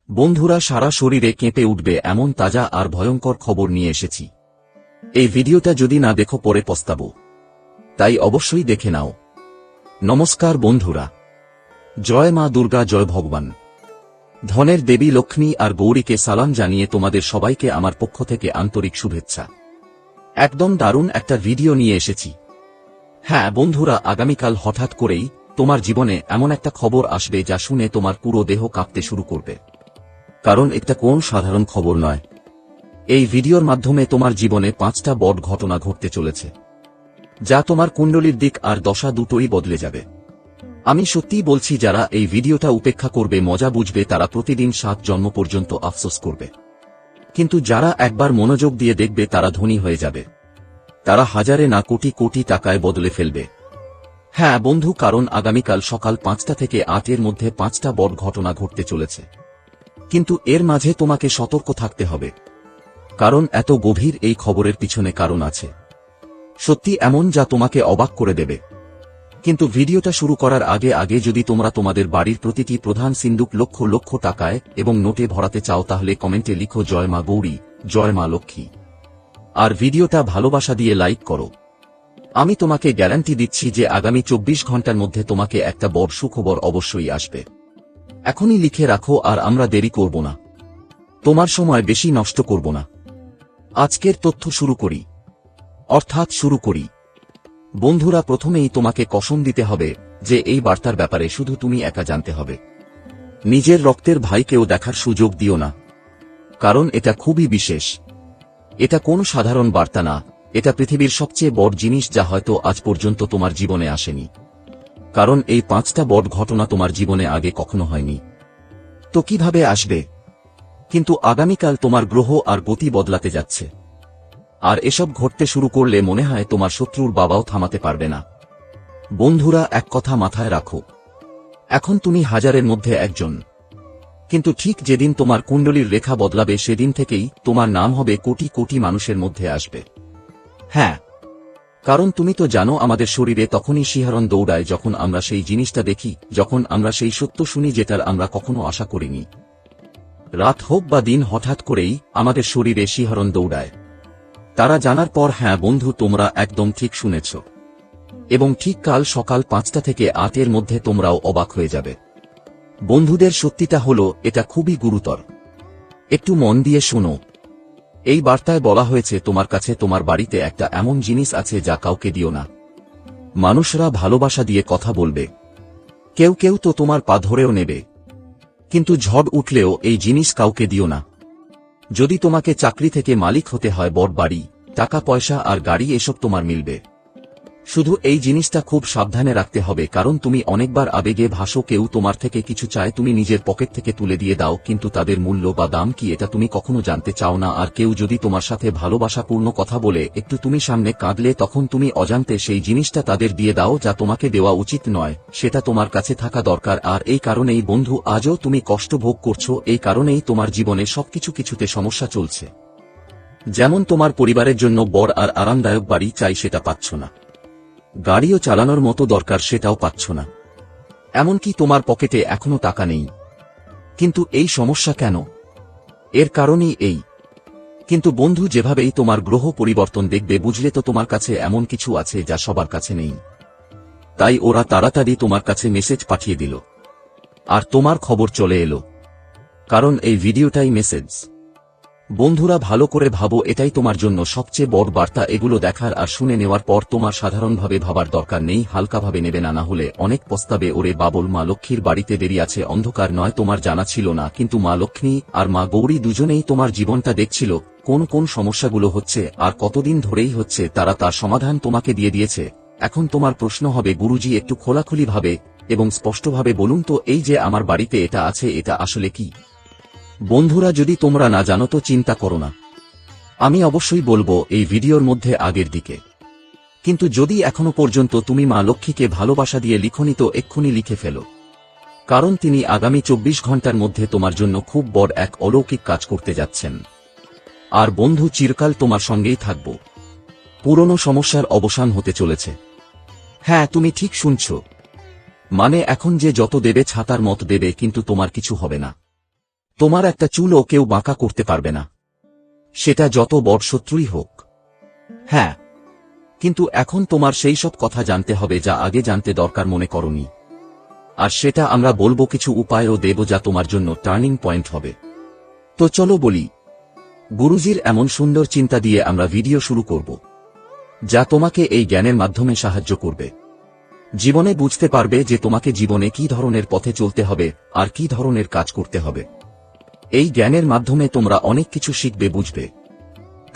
বন্ধুরা, সারা শরীরে কেঁপে উঠবে এমন তাজা আর ভয়ঙ্কর খবর নিয়ে এসেছি। এই ভিডিওটা যদি না দেখো পরে পস্তাবো, তাই অবশ্যই দেখে নাও। নমস্কার বন্ধুরা, জয় মা দুর্গা, জয় ভগবান। ধনের দেবী লক্ষ্মী আর গৌরীকে সালাম জানিয়ে তোমাদের সবাইকে আমার পক্ষ থেকে আন্তরিক শুভেচ্ছা। একদম দারুণ একটা ভিডিও নিয়ে এসেছি। হ্যাঁ বন্ধুরা, আগামীকাল হঠাৎ করেই তোমার জীবনে এমন একটা খবর আসবে যা শুনে তোমার পুরো দেহ কাঁপতে শুরু করবে। কারণ এটা কোন সাধারণ খবর নয়। এই ভিডিওর মাধ্যমে তোমার জীবনে 5টা বড় ঘটনা ঘটতে চলেছে, যা তোমার কুণ্ডলীর দিক আর দশা দুটোই বদলে যাবে। আমি সত্যিই বলছি, যারা এই ভিডিওটা উপেক্ষা করবে, মজা বুঝবে, তারা প্রতিদিন 7 জন্ম পর্যন্ত আফসোস করবে। কিন্তু যারা একবার মনোযোগ দিয়ে দেখবে, তারা ধনী হয়ে যাবে। তারা হাজারে না কোটি কোটি টাকায় বদলে ফেলবে। হ্যাঁ বন্ধু, কারণ আগামীকাল সকাল 5টা থেকে 8-এর মধ্যে 5টা বড় ঘটনা ঘটতে চলেছে। কিন্তু এর মাঝে তোমাকে সতর্ক থাকতে হবে, কারণ এত গভীর এই খবরের পিছনে কারণ আছে, সত্যি এমন যা তোমাকে অবাক করে দেবে। কিন্তু ভিডিওটা শুরু করার আগে যদি তোমরা তোমাদের বাড়ির প্রতিটি প্রধান সিন্দুক লক্ষ লক্ষ টাকায় এবং নোটে ভরাতে চাও, তাহলে কমেন্টে লিখো জয় মা গৌরী, জয় মা লক্ষ্মী। আর ভিডিওটা ভালোবাসা দিয়ে লাইক করো। আমি তোমাকে গ্যারান্টি দিচ্ছি যে আগামী 24 ঘন্টার মধ্যে তোমাকে একটা বড় সুখবর অবশ্যই আসবে। এখনই লিখে রাখো, আর আমরা দেরি করব না, তোমার সময় বেশি নষ্ট করব না। আজকের তথ্য শুরু করি, শুরু করি। বন্ধুরা, প্রথমেই তোমাকে কসম দিতে হবে যে এই বার্তার ব্যাপারে শুধু তুমি একা জানতে হবে। নিজের রক্তের ভাইকেও দেখার সুযোগ দিও না, কারণ এটা খুবই বিশেষ। এটা কোন সাধারণ বার্তা না, এটা পৃথিবীর সবচেয়ে বড় জিনিস যা হয়তো আজ পর্যন্ত তোমার জীবনে আসেনি। কারণ এই 5টা বড় ঘটনা তোমার জীবনে আগে কখনো হয়নি। তো কিভাবে আসবে? কিন্তু আগামীকাল তোমার গ্রহ আর গতি বদলাতে যাচ্ছে, আর এসব ঘটতে শুরু করলে মনে হয় তোমার শত্রুর বাবাও থামাতে পারবে না। বন্ধুরা, এক কথা মাথায় রাখো, এখন তুমি হাজারের মধ্যে একজন, কিন্তু ঠিক যেদিন তোমার কুণ্ডলীর রেখা বদলাবে, সেদিন থেকেই তোমার নাম হবে কোটি কোটি মানুষের মধ্যে আসবে। হ্যাঁ, কারণ তুমি তো জানো, আমাদের শরীরে তখনই শিহরণ দৌড়ায় যখন আমরা সেই জিনিসটা দেখি, যখন আমরা সেই সত্য শুনি যেটার আমরা কখনো আশা করিনি। রাত হোক বা দিন, হঠাৎ করেই আমাদের শরীরে শিহরণ দৌড়ায়। তারা জানার পর, হ্যাঁ বন্ধু, তোমরা একদম ঠিক শুনেছ, এবং ঠিক কাল সকাল 5টা থেকে 8-এর মধ্যে তোমরাও অবাক হয়ে যাবে। বন্ধুদের, সত্যিটা হলো এটা খুবই গুরুতর। একটু মন দিয়ে শোনো। এই বার্তায় বলা হয়েছে তোমার কাছে তোমার বাড়িতে একটা এমন জিনিস আছে যা কাউকে দিও না। মানুষরা ভালোবাসা দিয়ে কথা বলবে, কেউ কেউ তো তোমার পা ধরেও নেবে, কিন্তু ঝড় উঠলেও এই জিনিস কাউকে দিও না। যদি তোমাকে চাকরি থেকে মালিক হতে হয়, বড় বাড়ি, টাকা পয়সা আর গাড়ি এসব তোমার মিলবে। শুধু এই জিনিসটা খুব সাবধানে রাখতে হবে, কারণ তুমি অনেকবার আবেগে ভাসো। কেউ তোমার থেকে কিছু চায়, তুমি নিজের পকেট থেকে তুলে দিয়ে দাও, কিন্তু তাদের মূল্য বা দাম কি এটা তুমি কখনো জানতে চাও না। আর কেউ যদি তোমার সাথে ভালোবাসাপূর্ণ কথা বলে একটু তুমি সামনে কাঁদলে, তখন তুমি অজান্তে সেই জিনিসটা তাদের দিয়ে দাও যা তোমাকে দেওয়া উচিত নয়। সেটা তোমার কাছে থাকা দরকার। আর এই কারণেই বন্ধু, আজও তুমি কষ্ট ভোগ করছো। এই কারণেই তোমার জীবনে সবকিছু কিছুতে সমস্যা চলছে। যেমন তোমার পরিবারের জন্য বড় আর আরামদায়ক বাড়ি চাই, সেটা পাচ্ছ না। গাড়িও চালানোর মতো দরকার, সেটাও পাচ্ছ না। এমনকি তোমার পকেটে এখনো টাকা নেই। কিন্তু এই সমস্যা কেন? এর কারণই এই। কিন্তু বন্ধু, যেভাবেই তোমার গ্রহ পরিবর্তন দেখবে, বুঝলে তো তোমার কাছে এমন কিছু আছে যা সবার কাছে নেই। তাই ওরা তাড়াতাড়ি তোমার কাছে মেসেজ পাঠিয়ে দিল, আর তোমার খবর চলে এলো। কারণ এই ভিডিওটাই মেসেজ। বন্ধুরা, ভালো করে ভাবো, এটাই তোমার জন্য সবচেয়ে বড় বার্তা। এগুলো দেখার আর শুনে নেওয়ার পর তোমার সাধারণভাবে ভাবার দরকার নেই, হালকাভাবে নেবে না, হলে অনেক পস্তাবে। ওরে বাবুল, মা লক্ষ্মীর বাড়িতে দেরি আছে। অন্ধকার নয়, তোমার জানা ছিল না, কিন্তু মা লক্ষ্মী আর মা গৌরী দুজনেই তোমার জীবনটা দেখছিল। কোন কোন সমস্যাগুলো হচ্ছে আর কতদিন ধরেই হচ্ছে, তারা তার সমাধান তোমাকে দিয়ে দিয়েছে। এখন তোমার প্রশ্ন হবে, গুরুজি একটু খোলাখুলিভাবে এবং স্পষ্টভাবে বলুন তো, এই যে আমার বাড়িতে এটা আছে, এটা আসলে কি? বন্ধুরা, যদি তোমরা না জানো তো চিন্তা করো না, আমি অবশ্যই বলবো এই ভিডিওর মধ্যে আগের দিকে। কিন্তু যদি এখনো পর্যন্ত তুমি মা লক্ষ্মীকে ভালোবাসা দিয়ে লিখোনি, তো এক্ষুনি লিখে ফেলো, কারণ তিনি আগামী 24 ঘন্টার মধ্যে তোমার জন্য খুব বড় এক অলৌকিক কাজ করতে যাচ্ছেন। আর বন্ধু, চিরকাল তোমার সঙ্গেই থাকব। পুরনো সমস্যার অবসান হতে চলেছে। হ্যাঁ, তুমি ঠিক শুনছ, মানে এখন যে যত দেবে ছাতার মত দেবে, কিন্তু তোমার কিছু হবে না। তোমার একটা চুলও কেউ বাঁকা করতে পারবে না, সেটা যত বড় শত্রুই হোক। হ্যাঁ, কিন্তু এখন তোমার সেই সব কথা জানতে হবে যা আগে জানতে দরকার মনে করনি, আর সেটা আমরা বলবো, কিছু উপায়ও দেব যা তোমার জন্য টার্নিং পয়েন্ট হবে। তো চলো বলি। গুরুজির এমন সুন্দর চিন্তা দিয়ে আমরা ভিডিও শুরু করব, যা তোমাকে এই জ্ঞানের মাধ্যমে সাহায্য করবে। জীবনে বুঝতে পারবে যে তোমাকে জীবনে কি ধরনের পথে চলতে হবে আর কি ধরনের কাজ করতে হবে। এই জ্ঞানের মাধ্যমে তোমরা অনেক কিছু শিখবে, বুঝবে।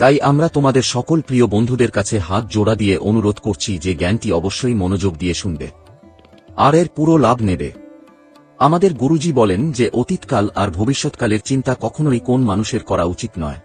তাই আমরা তোমাদের সকল প্রিয় বন্ধুদের কাছে হাত জোড়া দিয়ে অনুরোধ করছি যে জ্ঞানটি অবশ্যই মনোযোগ দিয়ে শুনবে আর এর পুরো লাভ নেবে। আমাদের গুরুজি বলেন যে অতীতকাল আর ভবিষ্যৎকালের চিন্তা কখনোই কোন মানুষের করা উচিত নয়।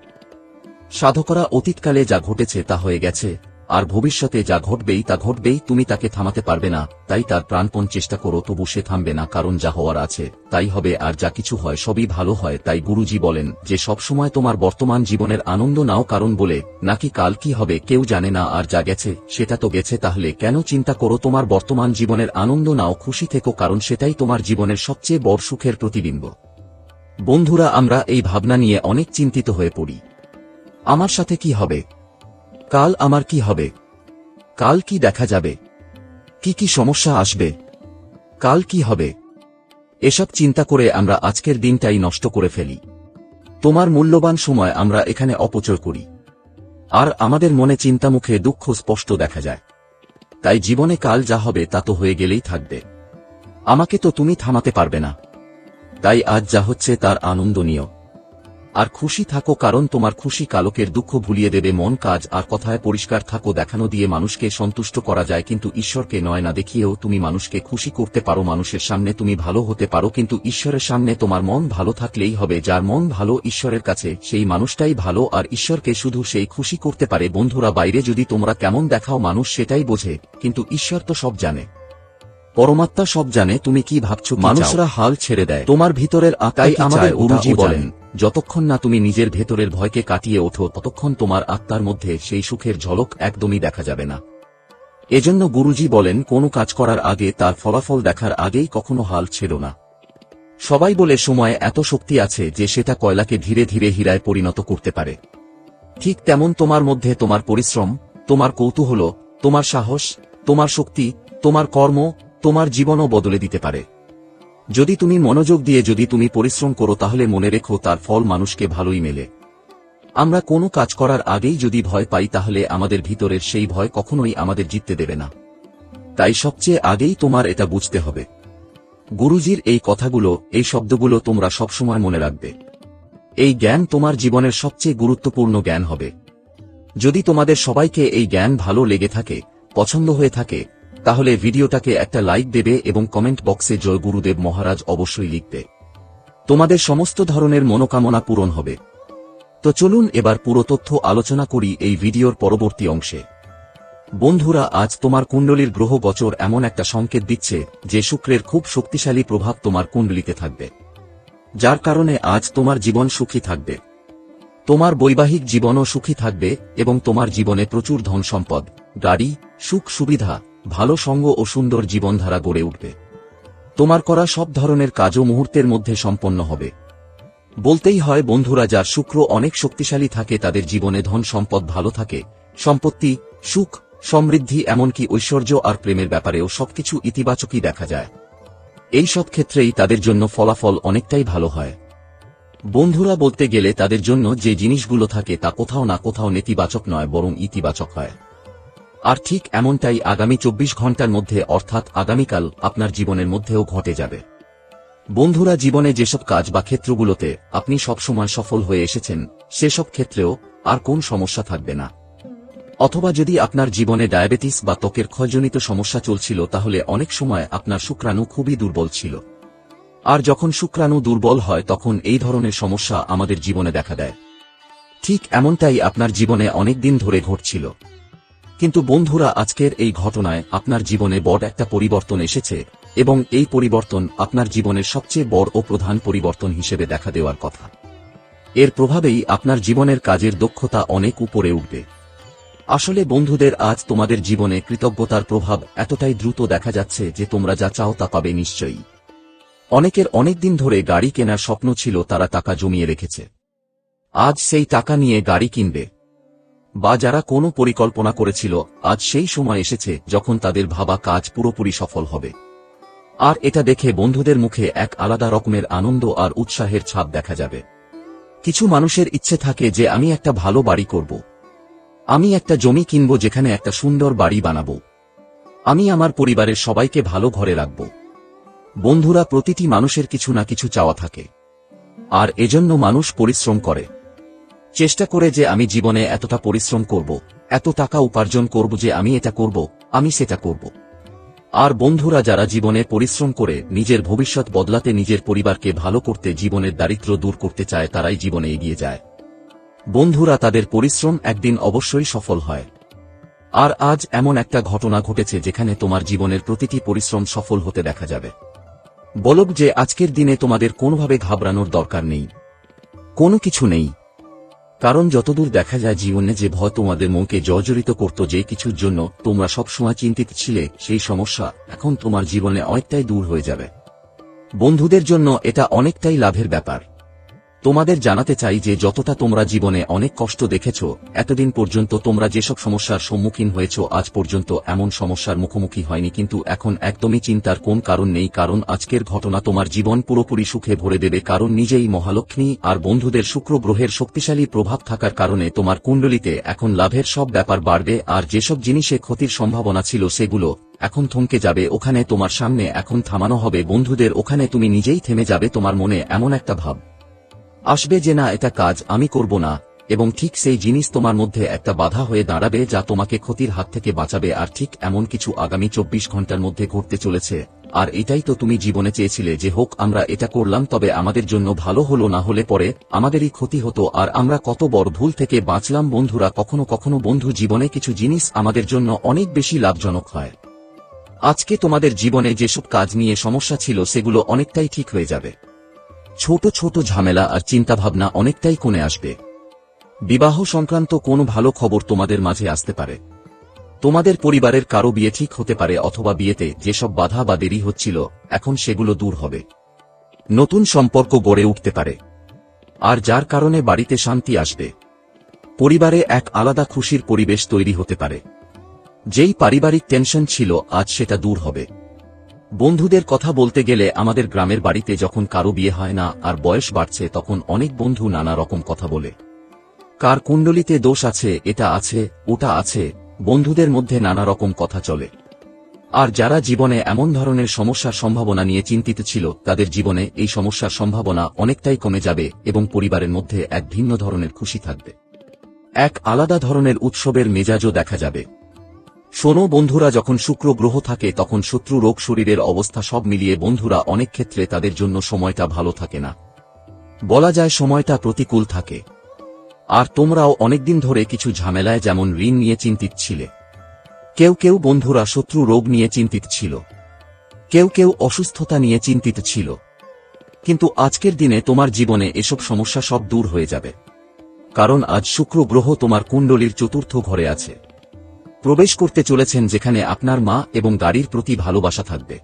সাধকরা অতীতকালে যা ঘটেছে তা হয়ে গেছে, আর ভবিষ্যতে যা ঘটবেই তা ঘটবেই, তুমি তাকে থামাতে পারবে না। তাই তার প্রাণপণ চেষ্টা করো, তবু সে থামবে না, কারণ যা হওয়ার আছে তাই হবে, আর যা কিছু হয় সবই ভালো হয়। তাই গুরুজি বলেন যে সবসময় তোমার বর্তমান জীবনের আনন্দ নাও, কারণ বলে নাকি কাল কি হবে কেউ জানে না, আর যা গেছে সেটা তো গেছে, তাহলে কেন চিন্তা করো? তোমার বর্তমান জীবনের আনন্দ নাও, খুশি থেকো, কারণ সেটাই তোমার জীবনের সবচেয়ে বড় সুখের প্রতিবিম্ব। বন্ধুরা, আমরা এই ভাবনা নিয়ে অনেক চিন্তিত হয়ে পড়ি। আমার সাথে কি হবে? কাল আমার কি হবে? কাল কি দেখা যাবে? কি সমস্যা আসবে? কাল কি হবে? এসব চিন্তা করে আমরা আজকের দিনটাই নষ্ট করে ফেলি। তোমার মূল্যবান সময় আমরা এখানে অপচয় করি, আর আমাদের মনে চিন্তামুখে দুঃখ স্পষ্ট দেখা যায়। তাই জীবনে কাল যা হবে তা তো হয়ে গেলেই থাকবে, আমাকে তো তুমি থামাতে পারবে না। তাই আজ যা হচ্ছে তার আনন্দ নিও আর খুশি থাকো, কারণ তোমার খুশি কালকের দুঃখ ভুলিয়ে দেবে। মন, কাজ আর কথায় পরিষ্কার থাকো। দেখানো দিয়ে মানুষকে সন্তুষ্ট করা যায়, কিন্তু ঈশ্বরকে নয়। না দেখিয়েও তুমি মানুষকে খুশি করতে পারো। মানুষের সামনে তুমি ভালো হতে পারো, কিন্তু ঈশ্বরের সামনে তোমার মন ভালো থাকলেই হবে। যার মন ভালো ঈশ্বরের কাছে, সেই মানুষটাই ভালো, আর ঈশ্বরকে শুধু সেই খুশি করতে পারে। বন্ধুরা, বাইরে যদি তোমরা কেমন দেখাও মানুষ সেটাই বোঝে, কিন্তু ঈশ্বর তো সব জানে, পরমাত্মা সব জানে তুমি কি ভাবছো। মানুষরা হাল ছেড়ে দেয়, তোমার ভিতরের আত্মাই আমাদের গুরুজি বলেন যতক্ষণ না তুমি নিজের ভেতরের ভয়কে কাটিয়ে ওঠো ততক্ষণ তোমার আত্মার মধ্যে সেই সুখের ঝলক একদমই দেখা যাবে না। এজন্য গুরুজি বলেন কোনো কাজ করার আগে তার ফলাফল দেখার আগেই কখনো হাল ছেড়ো না। সবাই বলে সময়ে এত শক্তি আছে যে সেটা কয়লাকে ধীরে ধীরে হীরায় পরিণত করতে পারে। ঠিক তেমন তোমার মধ্যে তোমার পরিশ্রম, তোমার কৌতূহল, তোমার সাহস, তোমার শক্তি, তোমার কর্ম তোমার জীবনও বদলে দিতে পারে। যদি তুমি মনোযোগ দিয়ে যদি তুমি পরিশ্রম করো, তাহলে মনে রেখো তার ফল মানুষকে ভালোই মেলে। আমরা কোনো কাজ করার আগেই যদি ভয় পাই, তাহলে আমাদের ভিতরের সেই ভয় কখনোই আমাদের জিততে দেবে না। তাই সবচেয়ে আগেই তোমার এটা বুঝতে হবে। গুরুজির এই কথাগুলো, এই শব্দগুলো তোমরা সবসময় মনে রাখবে। এই জ্ঞান তোমার জীবনের সবচেয়ে গুরুত্বপূর্ণ জ্ঞান হবে। যদি তোমাদের সবাইকে এই জ্ঞান ভালো লেগে থাকে, পছন্দ হয়ে থাকে, তাহলে ভিডিওটাকে একটা লাইক দেবে এবং কমেন্ট বক্সে জয় গুরুদেব মহারাজ অবশ্যই লিখবে। তোমাদের সমস্ত ধরনের মনোকামনা পূরণ হবে। তো চলুন এবার পুরো তথ্য আলোচনা করি এই ভিডিওর পরবর্তী অংশে। বন্ধুরা, আজ তোমার কুণ্ডলীর গ্রহ গোচর এমন একটা সংকেত দিচ্ছে যে শুক্রের খুব শক্তিশালী প্রভাব তোমার কুণ্ডলিতে থাকবে, যার কারণে আজ তোমার জীবন সুখী থাকবে। তোমার বৈবাহিক জীবনও সুখী থাকবে এবং তোমার জীবনে প্রচুর ধন সম্পদ, গাড়ি, সুখ সুবিধা, ভালো সঙ্গ ও সুন্দর জীবনধারা গড়ে উঠবে। তোমার করা সব ধরনের কাজও মুহূর্তের মধ্যে সম্পন্ন হবে। বলতেই হয় বন্ধুরা, যার শুক্র অনেক শক্তিশালী থাকে তাদের জীবনে ধন সম্পদ ভালো থাকে, সম্পত্তি, সুখ, সমৃদ্ধি, এমনকি ঐশ্বর্য আর প্রেমের ব্যাপারেও সবকিছু ইতিবাচকই দেখা যায়। এই সব ক্ষেত্রেই তাদের জন্য ফলাফল অনেকটাই ভালো হয়। বন্ধুরা, বলতে গেলে তাদের জন্য যে জিনিসগুলো থাকে তা কোথাও না কোথাও নেতিবাচক নয়, বরং ইতিবাচক হয়। আর ঠিক এমনটাই আগামী 24 ঘন্টার মধ্যে, অর্থাৎ আগামীকাল আপনার জীবনের মধ্যেও ঘটে যাবে। বন্ধুরা, জীবনে যেসব কাজ বা ক্ষেত্রগুলোতে আপনি সবসময় সফল হয়ে এসেছেন, সেসব ক্ষেত্রেও আর কোন সমস্যা থাকবে না। অথবা যদি আপনার জীবনে ডায়াবেটিস বা ত্বকের ক্ষয়জনিত সমস্যা চলছিল, তাহলে অনেক সময় আপনার শুক্রাণু খুবই দুর্বল ছিল। আর যখন শুক্রাণু দুর্বল হয় তখন এই ধরনের সমস্যা আমাদের জীবনে দেখা দেয়। ঠিক এমনটাই আপনার জীবনে অনেক দিন ধরে ঘটছিল। কিন্তু বন্ধুরা, আজকের এই ঘটনায় আপনার জীবনে বড় একটা পরিবর্তন এসেছে, এবং এই পরিবর্তন আপনার জীবনের সবচেয়ে বড় ও প্রধান পরিবর্তন হিসেবে দেখা দেওয়ার কথা। এর প্রভাবেই আপনার জীবনের কাজের দক্ষতা অনেক উপরে উঠবে। আসলে বন্ধুদের, আজ তোমাদের জীবনে কৃতজ্ঞতার প্রভাব এতটাই দ্রুত দেখা যাচ্ছে যে তোমরা যা চাও তা পাবে নিশ্চয়ই। অনেকের অনেকদিন ধরে গাড়ি কেনার স্বপ্ন ছিল, তারা টাকা জমিয়ে রেখেছে। আজ সেই টাকা নিয়ে গাড়ি কিনবে। বা যারা কোনো পরিকল্পনা করেছিল, আজ সেই সময় এসেছে যখন তাদের ভাবা কাজ পুরোপুরি সফল হবে। আর এটা দেখে বন্ধুদের মুখে এক আলাদা রকমের আনন্দ আর উৎসাহের ছাপ দেখা যাবে। কিছু মানুষের ইচ্ছে থাকে যে আমি একটা ভালো বাড়ি করব, আমি একটা জমি কিনব, যেখানে একটা সুন্দর বাড়ি বানাবো, আমি আমার পরিবারের সবাইকে ভালো ঘরে রাখব। বন্ধুরা, প্রতিটি মানুষের কিছু না কিছু চাওয়া থাকে, আর এজন্য মানুষ পরিশ্রম করে, চেষ্টা করে যে আমি জীবনে এতটা পরিশ্রম করব, এত টাকা উপার্জন করব, যে আমি এটা করব, আমি সেটা করব। আর বন্ধুরা, যারা জীবনে পরিশ্রম করে নিজের ভবিষ্যৎ বদলাতে, নিজের পরিবারকে ভালো করতে, জীবনের দারিদ্র্য দূর করতে চায়, তারাই জীবনে এগিয়ে যায়। বন্ধুরা, তাদের পরিশ্রম একদিন অবশ্যই সফল হয়। আর আজ এমন একটা ঘটনা ঘটেছে যেখানে তোমার জীবনের প্রতিটি পরিশ্রম সফল হতে দেখা যাবে। বলব যে আজকের দিনে তোমাদের কোনোভাবে ঘাবড়ানোর দরকার নেই, কোনো কিছু নেই। কারণ যতদূর দেখা যায়, জীবনে যে ভয় তোমাদের মনকে জর্জরিত করত, যে কিছুর জন্য তোমরা সবসময় চিন্তিত ছিলে, সেই সমস্যা এখন তোমার জীবনে অনেকটাই দূর হয়ে যাবে। বন্ধুদের জন্য এটা অনেকটাই লাভের ব্যাপার। তোমাদের জানাতে চাই যে যতটা তোমরা জীবনে অনেক কষ্ট দেখেছ, এতদিন পর্যন্ত তোমরা যেসব সমস্যার সম্মুখীন হয়েছ, আজ পর্যন্ত এমন সমস্যার মুখোমুখি হয়নি। কিন্তু এখন একদমই চিন্তার কোন কারণ নেই, কারণ আজকের ঘটনা তোমার জীবন পুরোপুরি সুখে ভরে দেবে। কারণ নিজেই মহালক্ষ্মী আর বন্ধুদের শুক্র গ্রহের শক্তিশালী প্রভাব থাকার কারণে তোমার কুণ্ডলিতে এখন লাভের সব ব্যাপার বাড়বে। আর যেসব জিনিসে ক্ষতির সম্ভাবনা ছিল, সেগুলো এখন থমকে যাবে। ওখানে তোমার সামনে এখন থামানো হবে। বন্ধুদের, ওখানে তুমি নিজেই থেমে যাবে। তোমার মনে এমন একটা ভাব আসবে যে না, এটা কাজ আমি করব না, এবং ঠিক সেই জিনিস তোমার মধ্যে একটা বাধা হয়ে দাঁড়াবে, যা তোমাকে ক্ষতির হাত থেকে বাঁচাবে। আর ঠিক এমন কিছু আগামী 24 ঘন্টার মধ্যে ঘটতে চলেছে। আর এটাই তো তুমি জীবনে চেয়েছিলে যে হোক, আমরা এটা করলাম, তবে আমাদের জন্য ভালো হলো, না হলে পরে আমাদেরই ক্ষতি হতো, আর আমরা কত বড় ভুল থেকে বাঁচলাম। বন্ধুরা, কখনো কখনো বন্ধু জীবনে কিছু জিনিস আমাদের জন্য অনেক বেশি লাভজনক হয়। আজকে তোমাদের জীবনে যেসব কাজ নিয়ে সমস্যা ছিল, সেগুলো অনেকটাই ঠিক হয়ে যাবে। ছোট ছোট ঝামেলা আর চিন্তাভাবনা অনেকটাই কমে আসবে। বিবাহ সংক্রান্ত কোনো ভালো খবর তোমাদের মাঝে আসতে পারে। তোমাদের পরিবারের কারো বিয়ে ঠিক হতে পারে, অথবা বিয়েতে যেসব বাধা বা দেরি হচ্ছিল, এখন সেগুলো দূর হবে। নতুন সম্পর্ক গড়ে উঠতে পারে, আর যার কারণে বাড়িতে শান্তি আসবে। পরিবারে এক আলাদা খুশির পরিবেশ তৈরি হতে পারে। যেই পারিবারিক টেনশন ছিল, আজ সেটা দূর হবে। বন্ধুদের কথা বলতে গেলে, আমাদের গ্রামের বাড়িতে যখন কারো বিয়ে হয় না আর বয়স বাড়ছে, তখন অনেক বন্ধু নানা রকম কথা বলে। কার কুণ্ডলিতে দোষ আছে, এটা আছে, ওটা আছে, বন্ধুদের মধ্যে নানা রকম কথা চলে। আর যারা জীবনে এমন ধরনের সমস্যার সম্ভাবনা নিয়ে চিন্তিত ছিল, তাদের জীবনে এই সমস্যার সম্ভাবনা অনেকটাই কমে যাবে, এবং পরিবারের মধ্যে এক ভিন্ন ধরনের খুশি থাকবে। এক আলাদা ধরনের উৎসবের মেজাজও দেখা যাবে। শোনো বন্ধুরা, যখন শুক্র গ্রহ থাকে, তখন শত্রু, রোগ, শরীরের অবস্থা সব মিলিয়ে বন্ধুরা অনেক ক্ষেত্রে তাদের জন্য সময়টা ভালো থাকে না, বলা যায় সময়টা প্রতিকূল থাকে। আর তোমরাও অনেকদিন ধরে কিছু ঝামেলায়, যেমন ঋণ নিয়ে চিন্তিত ছিলে। কেউ কেউ বন্ধুরা শত্রু, রোগ নিয়ে চিন্তিত ছিল, কেউ কেউ অসুস্থতা নিয়ে চিন্তিত ছিল। কিন্তু আজকের দিনে তোমার জীবনে এসব সমস্যা সব দূর হয়ে যাবে। কারণ আজ শুক্র গ্রহ তোমার কুণ্ডলীর চতুর্থ ঘরে আছে, প্রবেশ করতে চলেছেন, যেখানে আপনার মা এবং গাড়ির প্রতি ভালোবাসা থাকবে।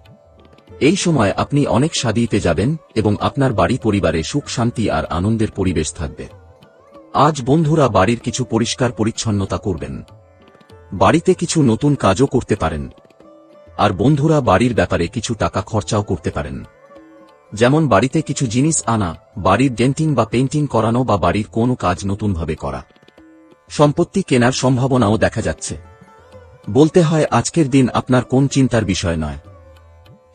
এই সময় আপনি অনেক শাদীতে যাবেন, এবং আপনার বাড়ি পরিবারে সুখ, শান্তি আর আনন্দের পরিবেশ থাকবে। আজ বন্ধুরা বাড়ির কিছু পরিষ্কার পরিচ্ছন্নতা করবেন, বাড়িতে কিছু নতুন কাজও করতে পারেন। আর বন্ধুরা বাড়ির ব্যাপারে কিছু টাকা খরচাও করতে পারেন, যেমন বাড়িতে কিছু জিনিস আনা, বাড়ির ডেন্টিং বা পেইন্টিং করানো, বা বাড়ির কোনো কাজ নতুনভাবে করা। সম্পত্তি কেনার সম্ভাবনাও দেখা যাচ্ছে। বলতে হয়, আজকের দিন আপনার কোন চিন্তার বিষয় নয়।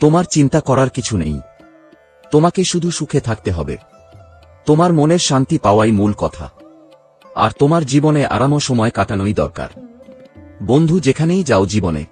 তোমার চিন্তা করার কিছু নেই, তোমাকে শুধু সুখে থাকতে হবে। তোমার মনের শান্তি পাওয়াই মূল কথা। আর তোমার জীবনে আরাম সময় কাটানোই দরকার। বন্ধু, যেখানেই যাও জীবনে